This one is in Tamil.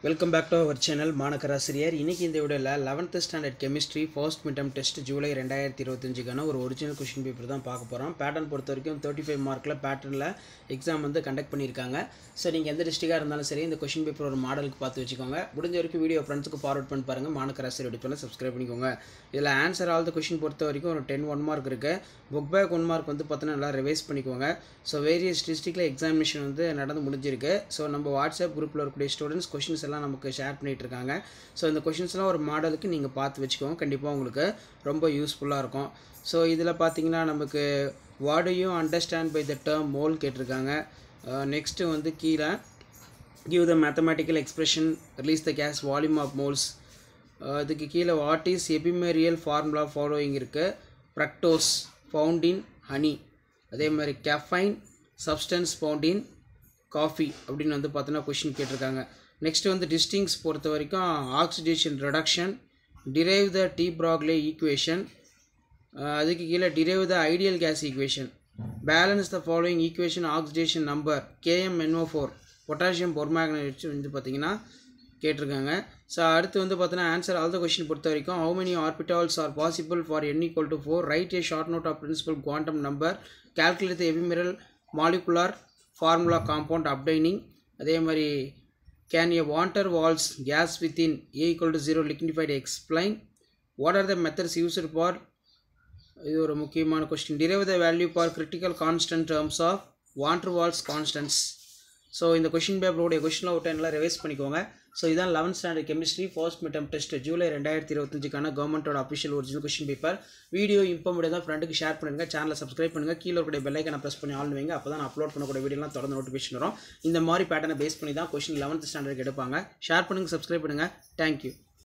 Welcome back to our channel மாணக்கராசிரியர். இன்னைக்கு இந்த வீடியோல 11th standard chemistry first midterm test July 2025 கான ஒரு ஒரிஜினல் क्वेश्चन பேப்பர் தான் பார்க்க போறோம். பேட்டர்ன் பொறுத்தவரைக்கும் 35 மார்க்ல பேட்டர்ன்ல எக்ஸாம் வந்து கண்டக்ட் பண்ணிருக்காங்க. சோ நீங்க எந்த டிஸ்ட்ரிக்டா இருந்தாலும் சரி இந்த क्वेश्चन பேப்பர் ஒரு மாடலுக்கு பார்த்து வெச்சுக்கோங்க. முடிஞ்ச வரைக்கும் வீடியோ ஃப்ரெண்ட்ஸ்க்கு ஃபார்வர்ட் பண்ணி பாருங்க. மாணக்கராசிரியர் யூடியூப்ல சப்ஸ்கிரைப் பண்ணிக்கோங்க. இதுல ஆன்சர் ஆல் தி क्वेश्चन பொறுத்தவரைக்கும் ஒரு 10 1 மார்க் இருக்கு. புக் பேக் 1 மார்க் வந்து பார்த்தா நல்லா ரிவைஸ் பண்ணிக்கோங்க. சோ வேரியஸ் டிஸ்ட்ரிக்ட்ல எக்ஸாமினேஷன் வந்து நடந்து முடிஞ்சிருக்கு. சோ நம்ம வாட்ஸ்அப் குரூப்ல இருக்கக்கூடிய ஸ்டூடண்ட்ஸ் क्वेश्चंस எல்லாம் நமக்கு ஷேர் பண்ணிட்டு இருக்காங்க. சோ இந்த क्वेश्चंसலாம் ஒரு மாடலுக்கு நீங்க பார்த்து வெச்சுக்கோங்க. கண்டிப்பா உங்களுக்கு ரொம்ப யூஸ்ஃபுல்லா இருக்கும். சோ இதுல பாத்தீங்கன்னா நமக்கு what do you understand by the term mole கேட்டிருக்காங்க. நெக்ஸ்ட் வந்து கீழ give the mathematical expression release the gas volume of moles. இதுக்கு கீழ what is ephemeral formula following இருக்கு. fructose found in honey. அதே மாதிரி caffeine substance found in coffee அப்படினு வந்து பார்த்தா क्वेश्चन கேட்டிருக்காங்க. நெக்ஸ்ட் வந்து டிஸ்டிங்ஸ் பொறுத்த வரைக்கும் oxidation reduction derive the T Broglie equation. அதுக்கு கீழ derive the ideal gas equation. balance the following equation oxidation number KMNO4 potassium permanganate வந்து பாத்தீங்கன்னா கேட்டிருக்காங்க. சோ அடுத்து வந்து பார்த்தா ஆன்சர் ஆல் தி क्वेश्चन பொறுத்த வரைக்கும் how many orbitals are possible for n equal to 4 write a short note of principal quantum number calculate the ephemeral molecular formula compound obtaining. அதே மாதிரி can a water walls gas within A equal to 0 liquefied explain. What are the methods used for இது ஒரு முக்கியமான question derive the value for critical constant terms of van der Waals constants. So இந்த क्वेश्चन பேப்பர் ஓட क्वेश्चन அவுட் எல்லாம் ரிவைஸ் பண்ணிக்கோங்க. சோ இதான் 11th standard chemistry first midterm test July 2025 கான கவர்மெண்டோட official original question paper. Video இன்ஃபார்மேட்டிவா ஃப்ரெண்டுக்கு ஷேர் பண்ணுங்க. சேனலை சப்ஸ்கிரைப் பண்ணுங்க. கீழ இருக்க பெல் ஐகானை பிரஸ் பண்ணி ஆல் வைங்க. அப்பதான் நான் அப்லோட் பண்ணக்கூடிய வீடியோலாம் தொடர்ந்து நோட்டிஃபிகேஷன் வரும். இந்த மாதிரி பேட்டர்னை பேஸ் பண்ணி தான் क्वेश्चन 11th ஸ்டாண்டர்ட்க்கு எடுப்பாங்க. ஷேர் பண்ணுங்க, சப்ஸ்கிரைப் பண்ணுங்க. Thank you.